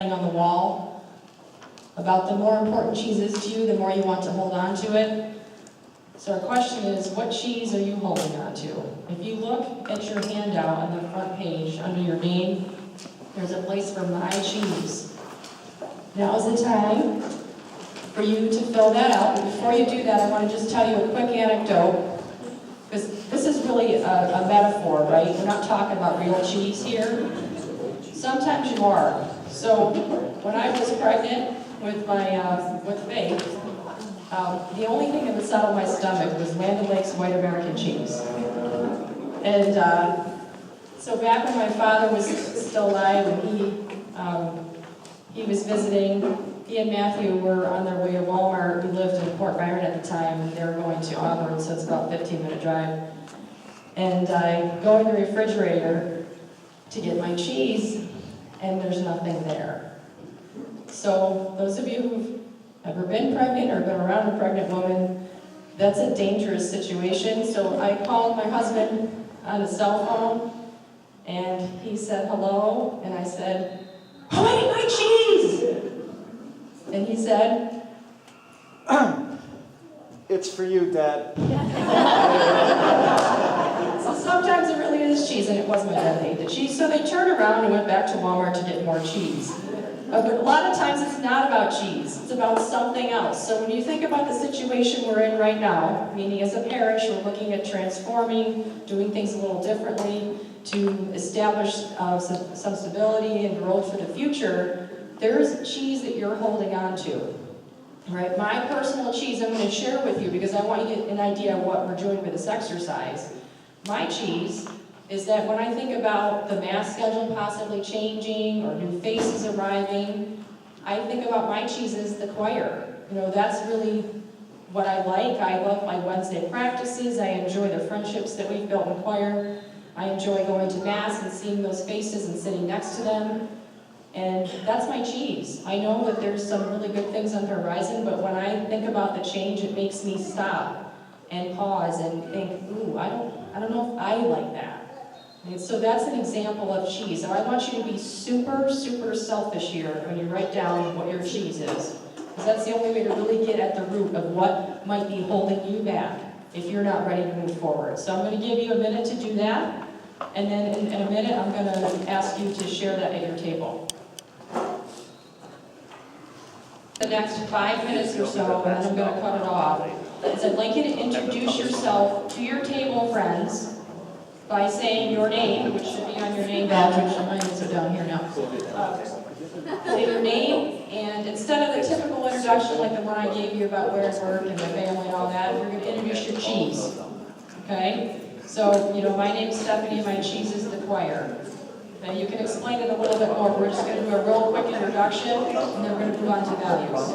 on the wall about the more important cheese is to you, the more you want to hold on to it. So our question is, what cheese are you holding on to? If you look at your handout on the front page under your name, there's a place for My Cheese. Now is the time for you to fill that out. But before you do that, I want to just tell you a quick anecdote, because this is really a metaphor, right? We're not talking about real cheese here. Sometimes you are. So when I was pregnant with Faith, the only thing that would settle my stomach was Land O'Lakes white American cheese. And so back when my father was still alive and he was visiting, he and Matthew were on their way to Walmart. We lived in Port Byron at the time, and they were going to Auburn, so it's about a 15-minute drive. And I go in the refrigerator to get my cheese, and there's nothing there. So those of you who've ever been pregnant or been around a pregnant woman, that's a dangerous situation. So I called my husband on his cell phone, and he said hello, and I said, "Oh, I need my cheese!" And he said, "It's for you, Dad." So sometimes it really is cheese, and it was my dad that ate the cheese. So they turned around and went back to Walmart to get more cheese. But a lot of times it's not about cheese, it's about something else. So when you think about the situation we're in right now, meaning as a parish, we're looking at transforming, doing things a little differently to establish some stability and growth for the future, there's cheese that you're holding on to. Right? My personal cheese I'm going to share with you because I want you to get an idea of what we're doing with this exercise. My cheese is that when I think about the mass schedule possibly changing or new faces arriving, I think about my cheese as the choir. You know, that's really what I like. I love my Wednesday practices. I enjoy the friendships that we've built in choir. I enjoy going to mass and seeing those faces and sitting next to them. And that's my cheese. I know that there's some really good things on the horizon, but when I think about the change, it makes me stop and pause and think, ooh, I don't know if I like that. And so that's an example of cheese. So I want you to be super, super selfish here when you write down what your cheese is. Because that's the only way to really get at the root of what might be holding you back if you're not ready to move forward. So I'm going to give you a minute to do that. And then in a minute, I'm going to ask you to share that at your table. The next 5 minutes or so, and then I'm going to cut it off, is I'd like you to introduce yourself to your table friends by saying your name, which should be on your name badge, which mine is down here now. Say your name, and instead of the typical introduction like the one I gave you about where I work and my family and all that, you're going to introduce your cheese. Okay? So, you know, my name's Stephanie, and my cheese is the choir. Now you can explain it a little bit more. We're just going to do a real quick introduction, and then we're going to move on to values.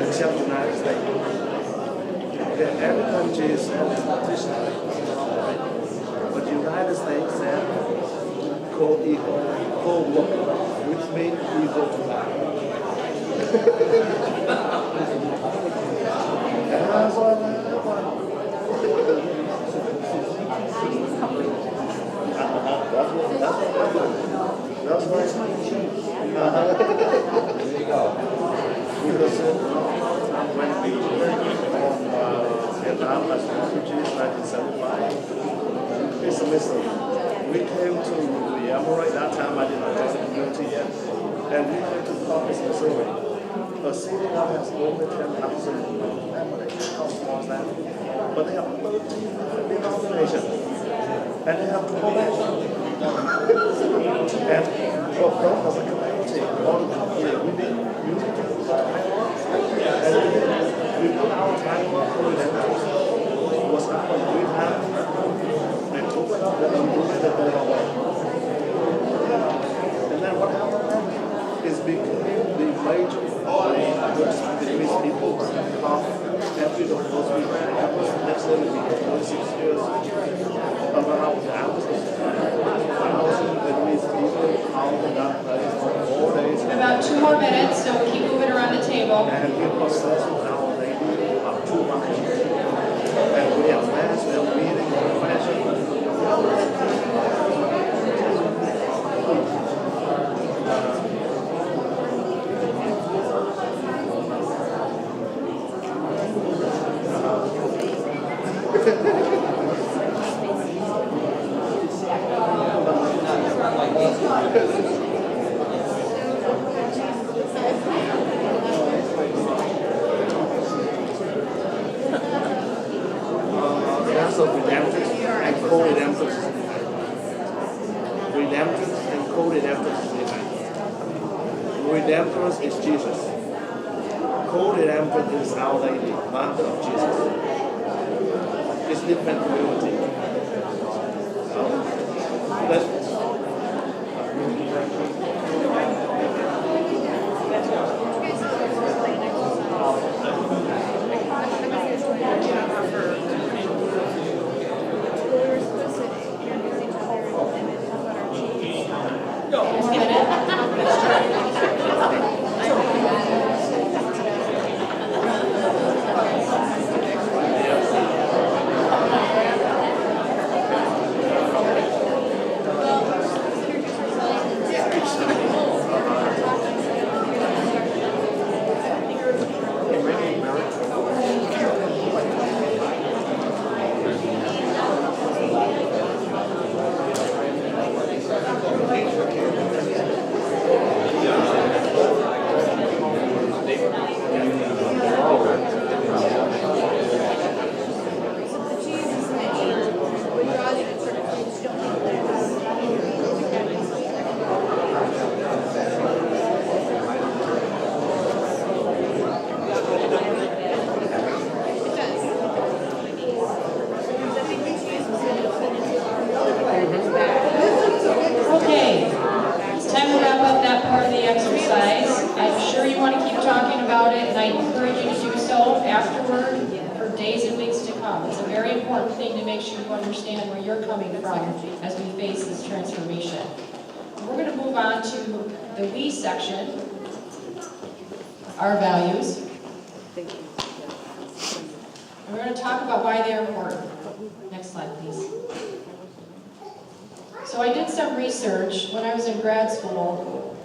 Except the United States. Every country is competition. But the United States said co-equal, co-worker, which means equal to life. That's right. There you go. Because when we from Vietnam as refugees in 1975, it's a mystery. We came to the Emerald. That time I didn't know the community yet. And we came to Columbus, Missouri. A city that has only 10,000 families. How small is that? But they have 13 denominations. And they have 12 And for both as a community, all the community, we need unity. And we put our time on it was our dream hand. They opened up the door and they went away. And then what happened is because talk after the first week. I was next level because 26 years. But when I was in the Vietnamese people, how they got ready for 4 days. About 2 more minutes, so keep moving around the table. And we possessed with Our Lady about 2 months. And we have mass, we have meeting, fashion. That's a redemptrix and co-redemptrix. Redemptrix and co-redemptrix is different. Redemptrix is Jesus. Co-redemptrix is Our Lady, Mother of Jesus. It's different community. Okay, it's time to wrap up that part of the exercise. I'm sure you want to keep talking about it, and I encourage you to do so afterward for days and weeks to come. It's a very important thing to make sure you understand where you're coming from as we face this transformation. We're going to move on to the we section, our values. And we're going to talk about why they're important. Next slide, please. So I did some research when I was in grad school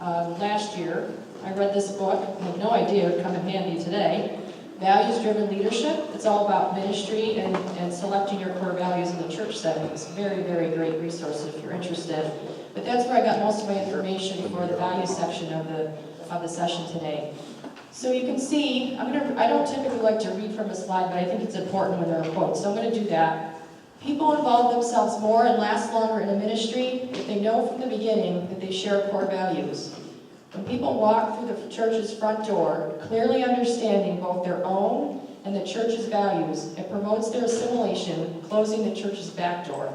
last year. I read this book. I had no idea it would come in handy today. Values-Driven Leadership. It's all about ministry and selecting your core values in the church setting. It's a very, very great resource if you're interested. But that's where I got most of my information for the values section of the session today. So you can see, I don't typically like to read from a slide, but I think it's important when there are quotes, so I'm going to do that. People involve themselves more and last longer in a ministry if they know from the beginning that they share core values. When people walk through the church's front door, clearly understanding both their own and the church's values, it promotes their assimilation, closing the church's back door.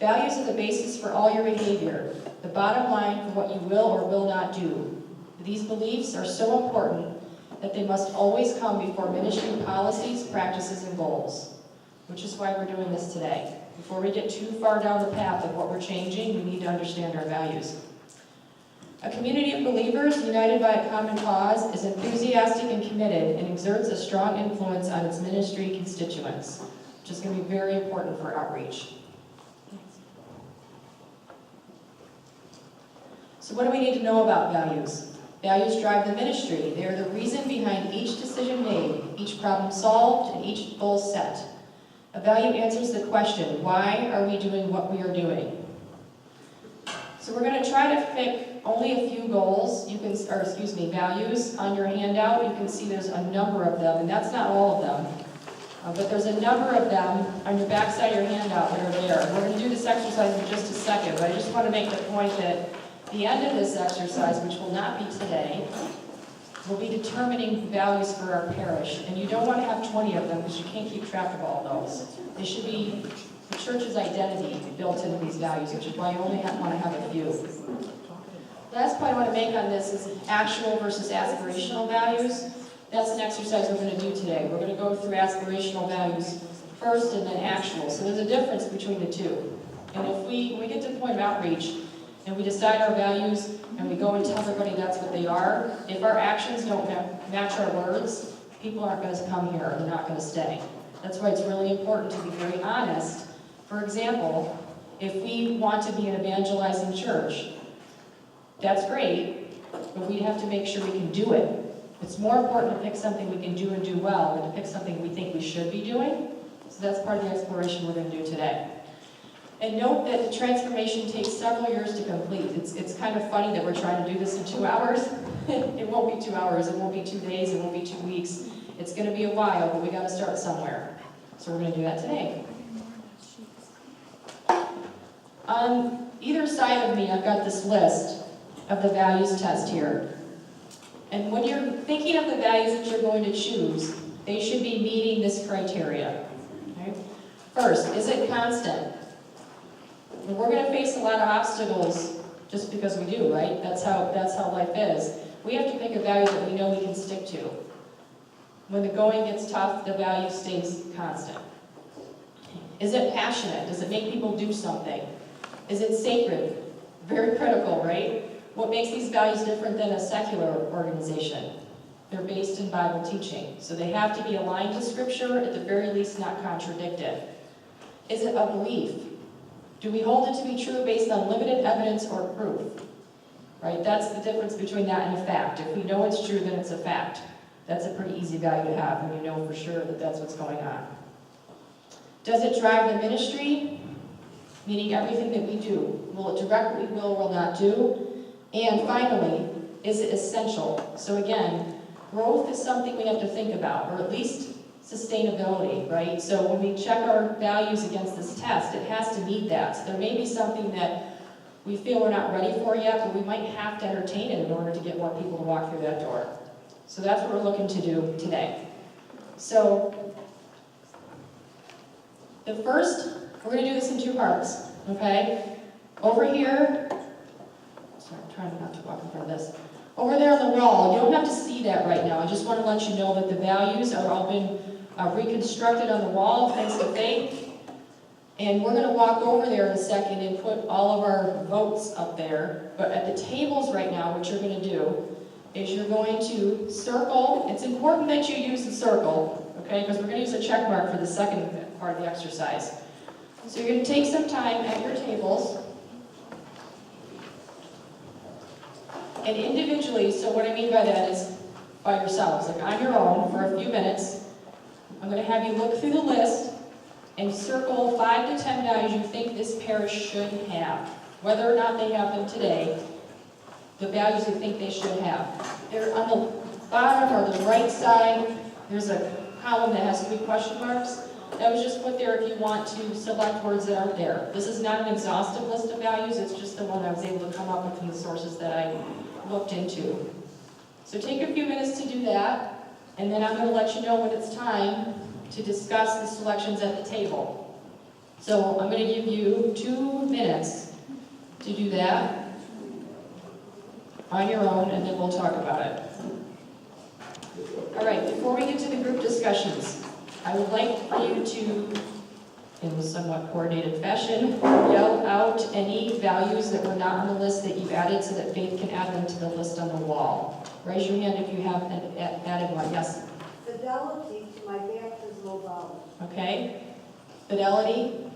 Values are the basis for all your behavior, the bottom line for what you will or will not do. These beliefs are so important that they must always come before ministry policies, practices, and goals. Which is why we're doing this today. Before we get too far down the path of what we're changing, we need to understand our values. A community of believers united by a common cause is enthusiastic and committed and exerts a strong influence on its ministry constituents, which is going to be very important for outreach. So what do we need to know about values? Values drive the ministry. They are the reason behind each decision made, each problem solved, and each goal set. A value answers the question, why are we doing what we are doing? So we're going to try to pick only a few goals, values on your handout. You can see there's a number of them, and that's not all of them. But there's a number of them on your backside of your handout that are there. We're going to do this exercise in just a second, but I just want to make the point that the end of this exercise, which will not be today, will be determining values for our parish. And you don't want to have 20 of them because you can't keep track of all those. They should be the church's identity built into these values, which is why you only want to have a few. Last point I want to make on this is actual versus aspirational values. That's an exercise we're going to do today. We're going to go through aspirational values first and then actual. So there's a difference between the two. And if when we get to the point of outreach and we decide our values and we go and tell everybody that's what they are, if our actions don't match our words, people aren't going to come here. They're not going to stay. That's why it's really important to be very honest. For example, if we want to be an evangelizing church, that's great, but we have to make sure we can do it. It's more important to pick something we can do and do well than to pick something we think we should be doing. So that's part of the exploration we're going to do today. And note that the transformation takes several years to complete. It's kind of funny that we're trying to do this in 2 hours. It won't be 2 hours, it won't be 2 days, it won't be 2 weeks. It's going to be a while, but we got to start somewhere. So we're going to do that today. On either side of me, I've got this list of the values test here. And when you're thinking of the values that you're going to choose, they should be meeting this criteria. Okay? First, is it constant? And we're going to face a lot of obstacles just because we do, right? That's how life is. We have to pick a value that we know we can stick to. When the going gets tough, the value stays constant. Is it passionate? Does it make people do something? Is it sacred? Very critical, right? What makes these values different than a secular organization? They're based in Bible teaching. So they have to be aligned to Scripture, at the very least not contradicted. Is it a belief? Do we hold it to be true based on limited evidence or proof? Right? That's the difference between that and a fact. If we know it's true, then it's a fact. That's a pretty easy value to have when you know for sure that that's what's going on. Does it drive the ministry? Meaning everything that we do. Will it direct what we will or will not do? And finally, is it essential? So again, growth is something we have to think about, or at least sustainability, right? So when we check our values against this test, it has to meet that. So there may be something that we feel we're not ready for yet, but we might have to entertain it in order to get more people to walk through that door. So that's what we're looking to do today. So the first, we're going to do this in 2 parts, okay? Over here, sorry, I'm trying not to walk in front of this. Over there on the wall, you don't have to see that right now. I just want to let you know that the values are all been reconstructed on the wall, thanks to Faith. And we're going to walk over there in a second and put all of our votes up there. But at the tables right now, what you're going to do is you're going to circle. It's important that you use the circle, okay? Because we're going to use a check mark for the second part of the exercise. So you're going to take some time at your tables. And individually, so what I mean by that is by yourselves, like on your own for a few minutes. I'm going to have you look through the list and circle 5 to 10 values you think this parish should have. Whether or not they have them today, the values you think they should have. They're on the bottom or the right side. There's a column that has 3 question marks. That was just put there if you want to select words that aren't there. This is not an exhaustive list of values. It's just the one I was able to come up with from the sources that I looked into. So take a few minutes to do that, and then I'm going to let you know when it's time to discuss the selections at the table. So I'm going to give you 2 minutes to do that on your own, and then we'll talk about it. All right, before we get to the group discussions, I would like for you to, in a somewhat coordinated fashion, yell out any values that were not on the list that you've added so that Faith can add them to the list on the wall. Raise your hand if you have added one. Yes? Fidelity to my baptismal vows. Okay. Fidelity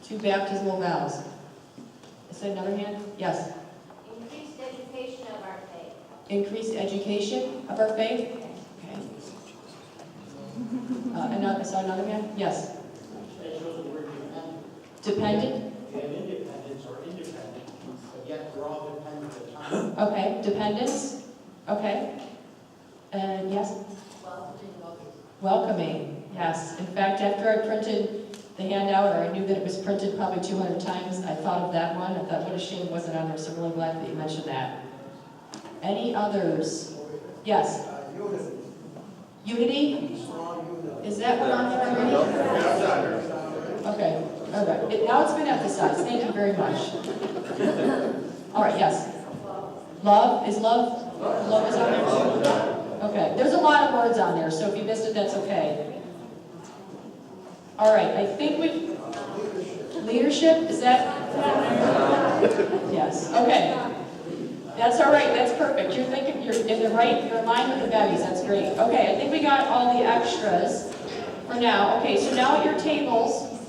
to baptismal vows. Is that another hand? Yes. Increased education of our faith. Increased education of our faith. Okay. Another hand? Yes. It shows the word dependent. Dependent? You have independence or independent, but yet we're all dependent at times. Okay. Dependence? Okay. And yes? Welcoming. Yes. In fact, after I printed the handout, or I knew that it was printed probably 200 times, I thought of that one. I thought, what a shame it wasn't on there, so I'm really glad that you mentioned that. Any others? Yes? Unity? Is that one on there already? Okay. Okay. Now it's been emphasized. Thank you very much. All right, yes? Love, love is on there too? Okay, there's a lot of words on there, so if you missed it, that's okay. All right, I think leadership, is that? Yes, okay. That's all right, that's perfect. You're thinking, you're in the right, you're in line with the values, that's great. Okay, I think we got all the extras for now. Okay, so now at your tables,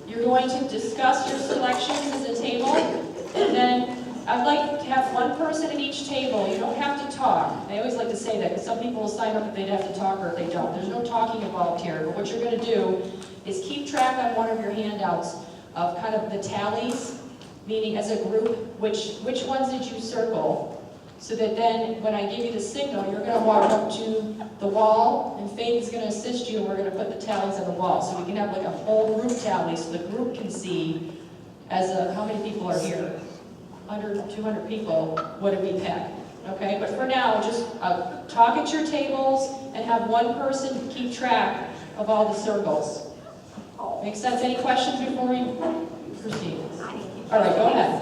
you're going to discuss your selections as a table, and then I'd like to have one person at each table. You don't have to talk. I always like to say that because some people will sign up if they'd have to talk or if they don't. There's no talking involved here, but what you're going to do is keep track on one of your handouts of kind of the tallies, meaning as a group, which ones did you circle, so that then when I give you the signal, you're going to walk up to the wall, and Faith is going to assist you, and we're going to put the tallies on the wall, so we can have like a whole group tally, so the group can see how many people are here. 100, 200 people, what did we pick? Okay, but for now, just talk at your tables and have one person keep track of all the circles. Make sense? Any questions before we proceed? All right, go ahead.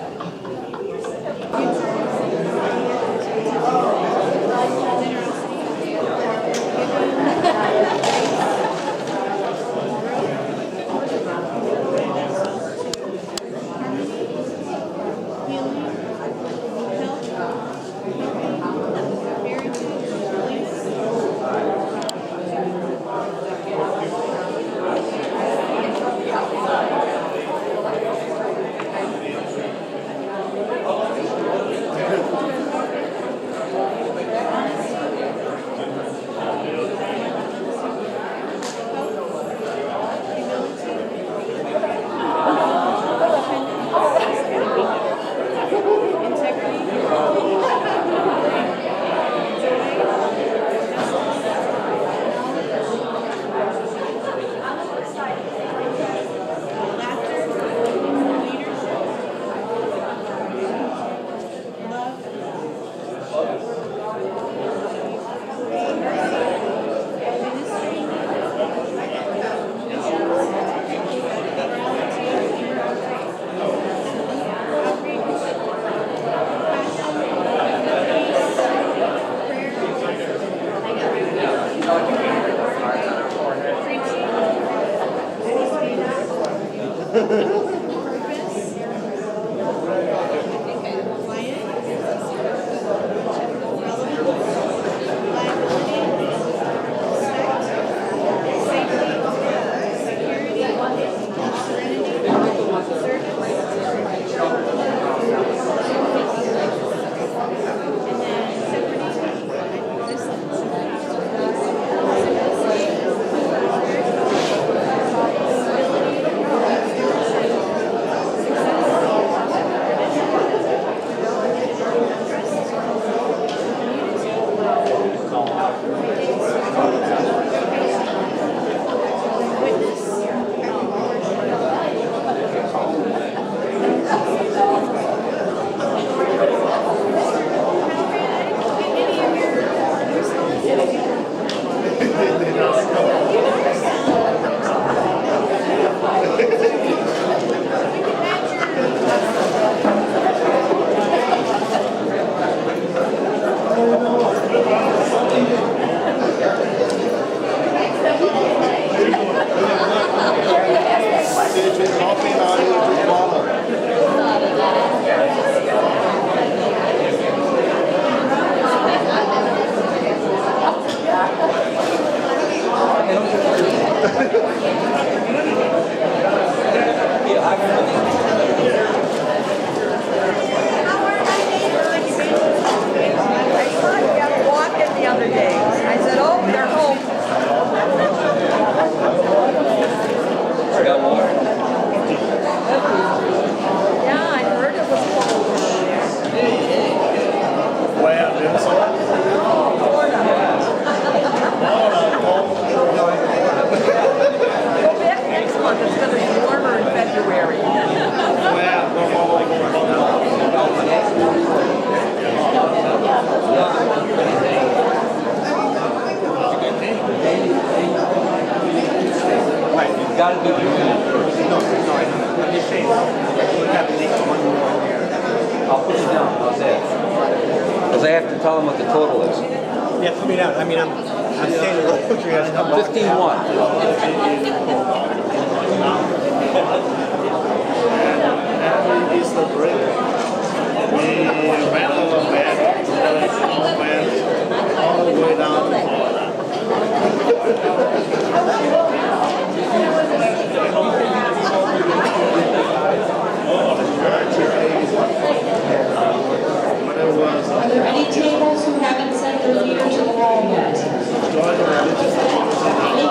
I'll put it down. How's that? what the total is. Yeah, put me down. I mean, I'm standing real quick. You guys come back. 15-1. Every Easter break, we ran over band, all the way down to Florida. But it was Are there any tables who haven't sent their leader to the wall yet? joy the religious activities in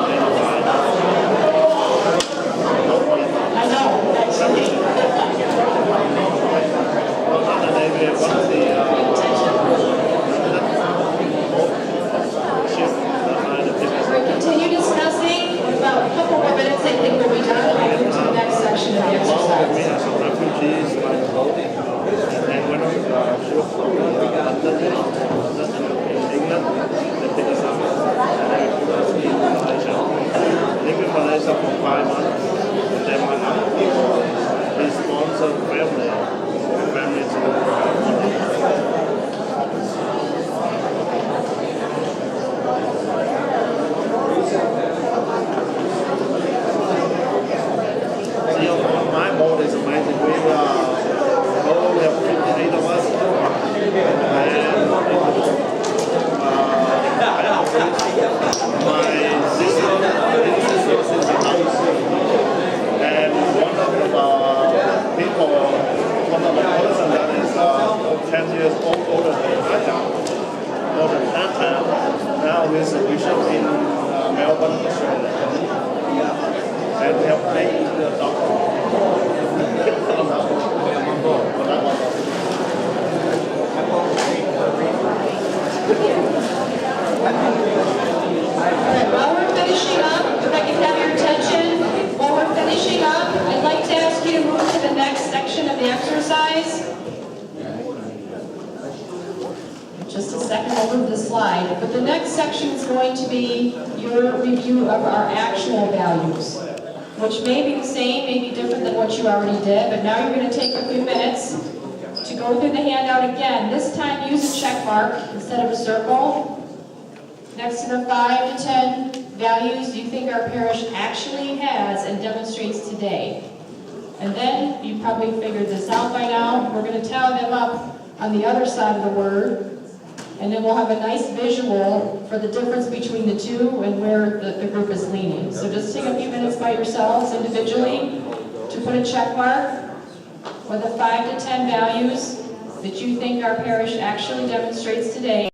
I know, actually. one of the We'll continue discussing. In about a couple more minutes, I think we'll be done. I'll move to the next section of the we exercise. have some refugees like voting, and when we ship from London in England, they pick us up and they put us in Malaysia. Live in Malaysia for 5 months, and then my uncle, he sponsored family to See, on my boat is amazing. We have 58 of us, and my sister is in the house, and one of the people, one of the person that is 10 years older than I am, more than that time, now he's a bishop in Melbourne, Australia. And we have played the doctor. While we're finishing up, if I can have your attention, while we're finishing up, I'd like to ask you to move to the next section of the exercise. Just a second, I'll move the slide. But the next section is going to be your review of our actual values, which may be the same, may be different than what you already did, but now you're going to take a few minutes to go through the handout again. This time use a check mark instead of a circle. Next to the 5 to 10 values you think our parish actually has and demonstrates today. And then, you probably figured this out by now, we're going to tally them up on the other side of the word, and then we'll have a nice visual for the difference between the two and where the group is leaning. So just take a few minutes by yourselves individually to put a check mark with the 5 to 10 values that you think our parish actually demonstrates today.